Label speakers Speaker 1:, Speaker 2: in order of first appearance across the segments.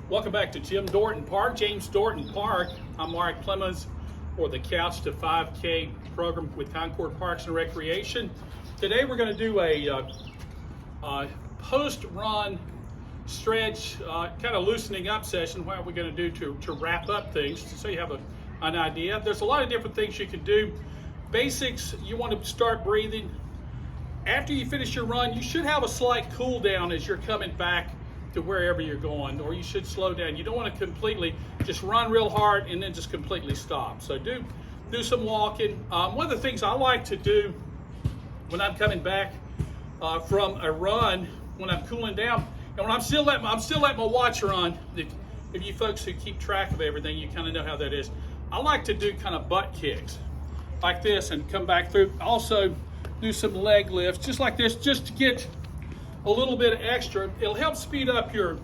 Speaker 1: Welcome back to James Dorton Park. I'm Mark Plemmons for the Couch to 5K program with Concord Parks and Recreation. Today we're going to do a post-run stretch, kind of loosening up session. What are we going to do to wrap up things, so you have an idea. There's a lot of different things you can do. Basics, you want to start breathing. After you finish your run, you should have a slight cool down as you're coming back to wherever you're going, or you should slow down. You don't want to completely just run real hard and then just completely stop. So do some walking. One of the things I like to do when I'm coming back from a run, when I'm cooling down, and when I'm still letting my watch run. If you folks who keep track of everything, you kind of know how that is. I like to do kind of butt kicks like this and come back through. Also do some leg lifts just like this, just to get a little bit extra. It'll help speed up your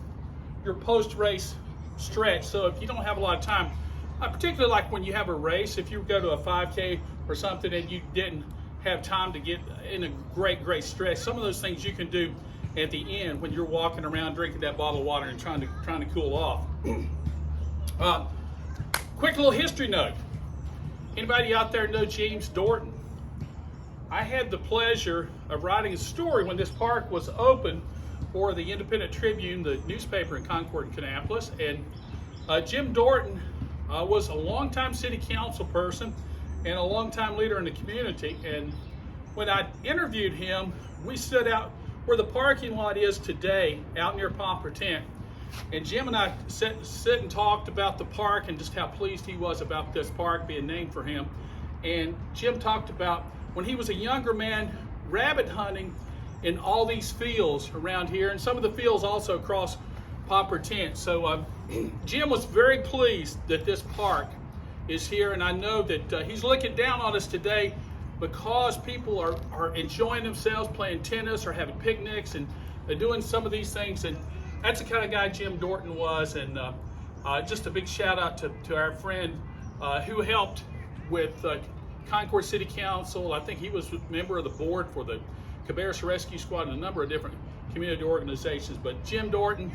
Speaker 1: post-race stretch. So if you don't have a lot of time, particularly like when you have a race, if you go to a 5K or something and you didn't have time to get in a great stretch, some of those things you can do at the end when you're walking around drinking that bottle of water and trying to cool off. Quick little history note. Anybody out there know James Dorton? I had the pleasure of writing a story when this park was open for the Independent Tribune, the newspaper in Concord and Kannapolis. And Jim Dorton was a longtime city council person and a longtime leader in the community. And when I interviewed him, we stood out where the parking lot is today, out near Pomper Tent. And Jim and I sit and talked about the park and just how pleased he was about this park being named for him. And Jim talked about when he was a younger man, rabbit hunting in all these fields around here, and some of the fields also across Pomper Tent. So Jim was very pleased that this park is here, and I know that he's looking down on us today because people are enjoying themselves, playing tennis or having picnics and doing some of these things. And that's the kind of guy Jim Dorton was. And just a big shout out to our friend who helped with Concord City Council. I think he was a member of the board for the Cabarrus Rescue Squad and a number of different community organizations. But Jim Dorton,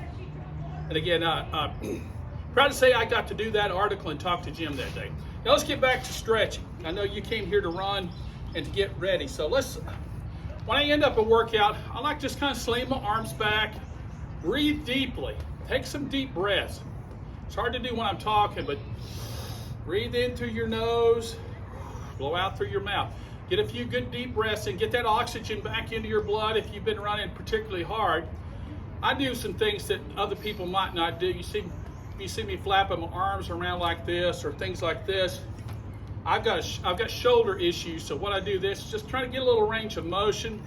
Speaker 1: and again, proud to say I got to do that article and talk to Jim that day. Now let's get back to stretching. I know you came here to run and to get ready. So when I end up a workout, I like just kind of sling my arms back, breathe deeply, take some deep breaths. It's hard to do when I'm talking, but breathe in through your nose, blow out through your mouth. Get a few good deep breaths and get that oxygen back into your blood if you've been running particularly hard. I do some things that other people might not do. You see me flapping my arms around like this or things like this. I've got shoulder issues, so what I do this is just try to get a little range of motion,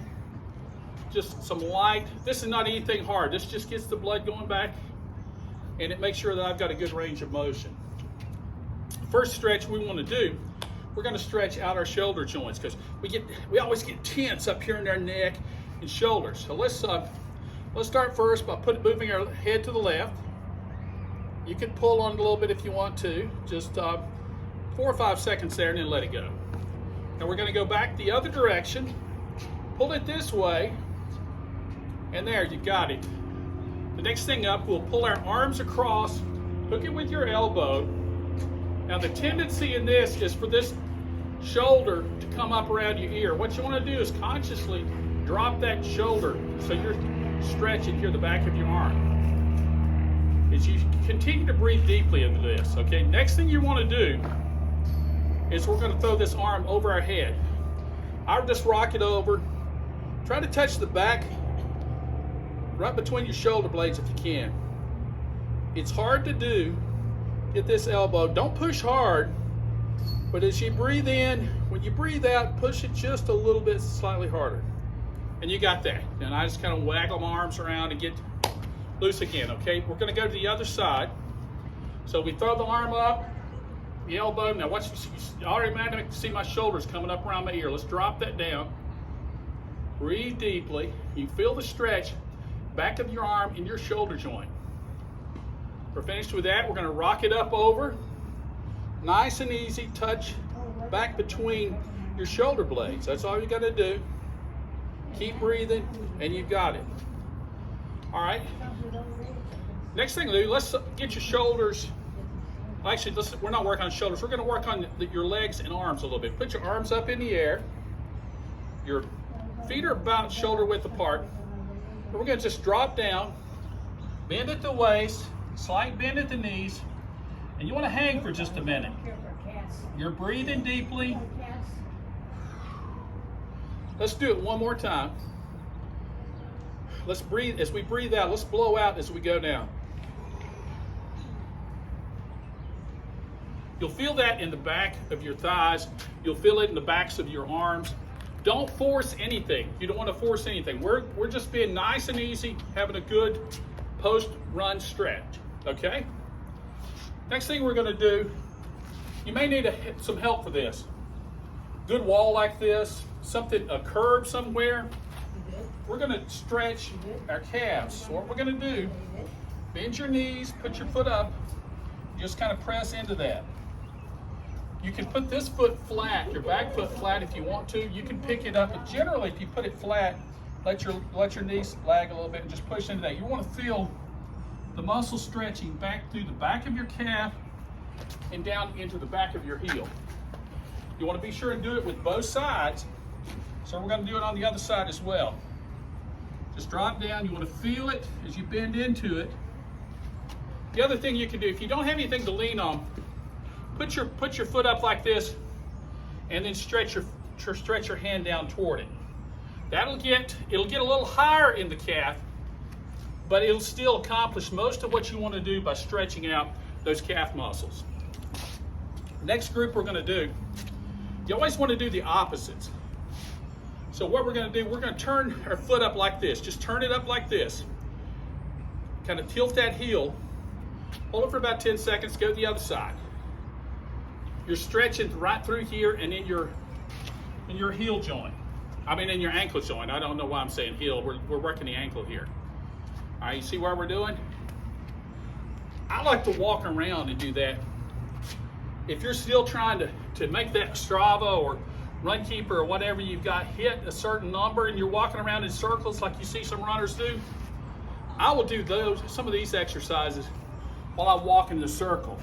Speaker 1: just some light. This is not anything hard. This just gets the blood going back, and it makes sure that I've got a good range of motion. First stretch we want to do, we're going to stretch out our shoulder joints because we always get tense up here in our neck and shoulders. So let's start first by moving our head to the left. You can pull on it a little bit if you want to, just 4 or 5 seconds there and then let it go. Now we're going to go back the other direction, pull it this way, and there, you got it. The next thing up, we'll pull our arms across, hook it with your elbow. Now the tendency in this is for this shoulder to come up around your ear. What you want to do is consciously drop that shoulder so you're stretching here the back of your arm. As you continue to breathe deeply into this, okay? Next thing you want to do is we're going to throw this arm over our head. I'll just rock it over. Try to touch the back right between your shoulder blades if you can. It's hard to do. Get this elbow. Don't push hard, but as you breathe in, when you breathe out, push it just a little bit slightly harder. And you got that. And I just kind of waggle my arms around and get loose again, okay? We're going to go to the other side. So we throw the arm up, the elbow. Now watch, you already can see my shoulders coming up around my ear. Let's drop that down. Breathe deeply. You feel the stretch back of your arm in your shoulder joint. We're finished with that. We're going to rock it up over. Nice and easy. Touch back between your shoulder blades. That's all you got to do. Keep breathing, and you've got it. All right. Next thing to do, let's get your shoulders. Actually, we're not working on shoulders. We're going to work on your legs and arms a little bit. Put your arms up in the air. Your feet are about shoulder width apart. And we're going to just drop down, bend at the waist, slight bend at the knees, and you want to hang for just a minute. You're breathing deeply. Let's do it one more time. Let's breathe. As we breathe out, let's blow out as we go down. You'll feel that in the back of your thighs. You'll feel it in the backs of your arms. Don't force anything. You don't want to force anything. We're just being nice and easy, having a good post-run stretch, okay? Next thing we're going to do, you may need some help for this. Good wall like this, a curb somewhere. We're going to stretch our calves. So what we're going to do, bend your knees, put your foot up, just kind of press into that. You can put this foot flat, your back foot flat if you want to. You can pick it up, but generally if you put it flat, let your knees lag a little bit and just push into that. You want to feel the muscle stretching back through the back of your calf and down into the back of your heel. You want to be sure and do it with both sides. So we're going to do it on the other side as well. Just drop down. You want to feel it as you bend into it. The other thing you can do, if you don't have anything to lean on, put your foot up like this, and then stretch your hand down toward it. It'll get a little higher in the calf, but it'll still accomplish most of what you want to do by stretching out those calf muscles. Next group we're going to do, you always want to do the opposites. So what we're going to do, we're going to turn our foot up like this. Just turn it up like this. Kind of tilt that heel. Hold it for about 10 seconds, go to the other side. You're stretching right through here and in your heel joint. In your ankle joint. I don't know why I'm saying heel. We're working the ankle here. All right, you see what we're doing? I like to walk around and do that. If you're still trying to make that Strava or Runkeeper or whatever you've got hit a certain number and you're walking around in circles like you see some runners do, I will do some of these exercises while I walk in the circle.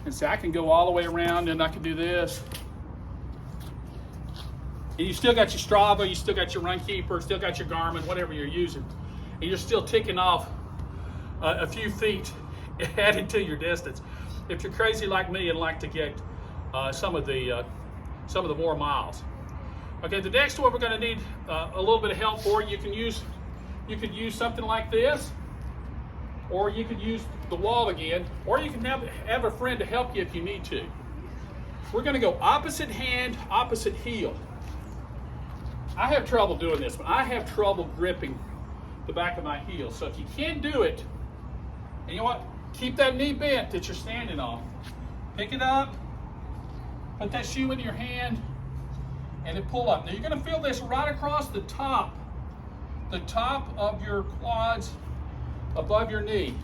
Speaker 1: And so I can go all the way around and I can do this. And you still got your Strava, you still got your Runkeeper, still got your Garmin, whatever you're using. And you're still ticking off a few feet added to your distance. If you're crazy like me and like to get some of the more miles. Okay, the next one we're going to need a little bit of help for. You could use something like this, or you could use the wall again, or you can have a friend to help you if you need to. We're going to go opposite hand, opposite heel. I have trouble doing this, but I have trouble gripping the back of my heel. So if you can't do it, and you know what, keep that knee bent that you're standing on. Pick it up, put that shoe in your hand, and then pull up. Now you're going to feel this right across the top of your quads, above your knee.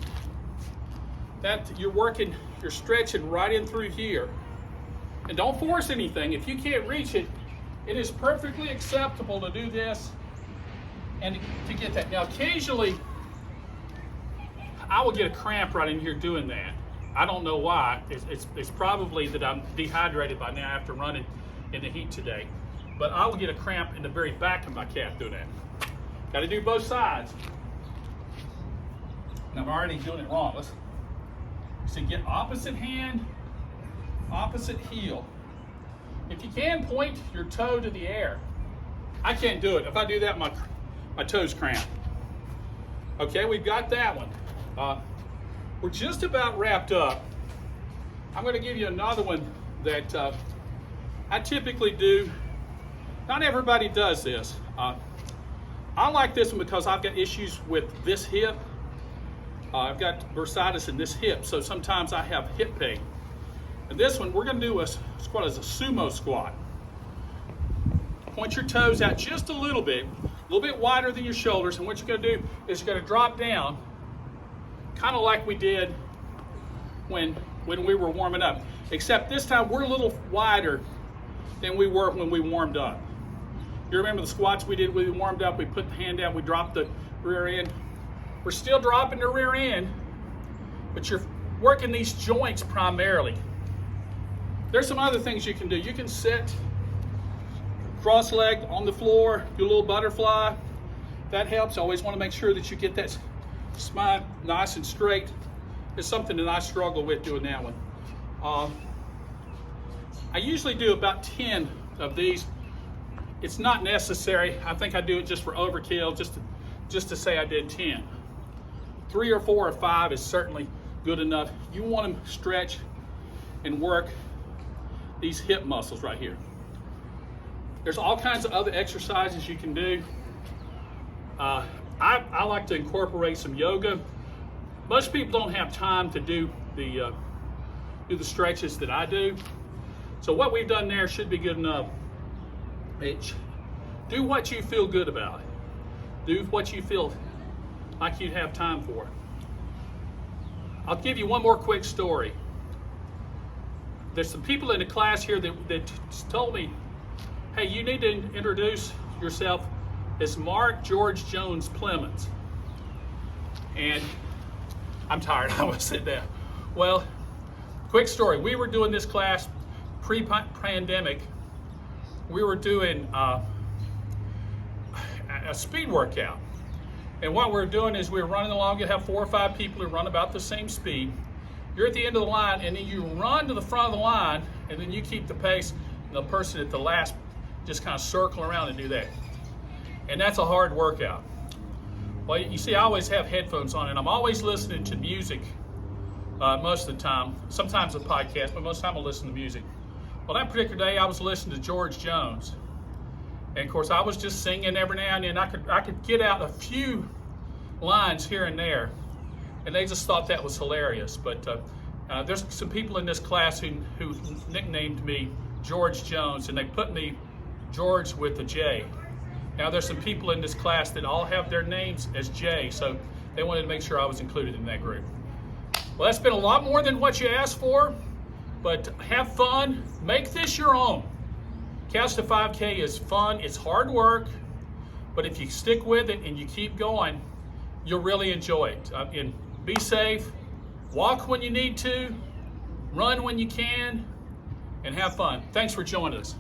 Speaker 1: That you're stretching right in through here. And don't force anything. If you can't reach it, it is perfectly acceptable to do this and to get that. Now occasionally, I will get a cramp right in here doing that. I don't know why. It's probably that I'm dehydrated by now after running in the heat today. But I will get a cramp in the very back of my calf doing that. Got to do both sides. And I'm already doing it wrong. Let's get opposite hand, opposite heel. If you can, point your toe to the air. I can't do it. If I do that, my toes cramp. Okay, we've got that one. We're just about wrapped up. I'm going to give you another one that I typically do. Not everybody does this. I like this one because I've got issues with this hip. I've got bursitis in this hip, so sometimes I have hip pain. And this one, we're going to do a squat as a sumo squat. Point your toes out just a little bit wider than your shoulders, and what you're going to do is you're going to drop down, kind of like we did when we were warming up. Except this time we're a little wider than we were when we warmed up. You remember the squats we did when we warmed up? We put the hand out, we dropped the rear end. We're still dropping the rear end, but you're working these joints primarily. There's some other things you can do. You can sit cross-legged on the floor, do a little butterfly. That helps. I always want to make sure that you get that spine nice and straight. It's something that I struggle with doing that one. I usually do about 10 of these. It's not necessary. I think I do it just for overkill, just to say I did 10. 3 or 4 or 5 is certainly good enough. You want to stretch and work these hip muscles right here. There's all kinds of other exercises you can do. I like to incorporate some yoga. Most people don't have time to do the stretches that I do. So what we've done there should be good enough. Do what you feel good about. Do what you feel like you'd have time for. I'll give you one more quick story. There's some people in the class here that told me, hey, you need to introduce yourself as Mark George Jones Plemmons. And I'm tired, I almost said that. Well, quick story. We were doing this class pre-pandemic. We were doing a speed workout. And what we're doing is we're running along. You have 4 or 5 people who run about the same speed. You're at the end of the line, and then you run to the front of the line, and then you keep the pace, and the person at the last just kind of circle around and do that. And that's a hard workout. Well, you see, I always have headphones on, and I'm always listening to music most of the time. Sometimes a podcast, but most of the time I'll listen to music. Well, that particular day, I was listening to George Jones. And of course, I was just singing every now and then. I could get out a few lines here and there, and they just thought that was hilarious. But there's some people in this class who nicknamed me George Jones, and they put me George with a J. Now there's some people in this class that all have their names as J, so they wanted to make sure I was included in that group. Well, that's been a lot more than what you asked for, but have fun. Make this your own. Couch to 5K is fun. It's hard work, but if you stick with it and you keep going, you'll really enjoy it. And be safe. Walk when you need to. Run when you can. And have fun. Thanks for joining us.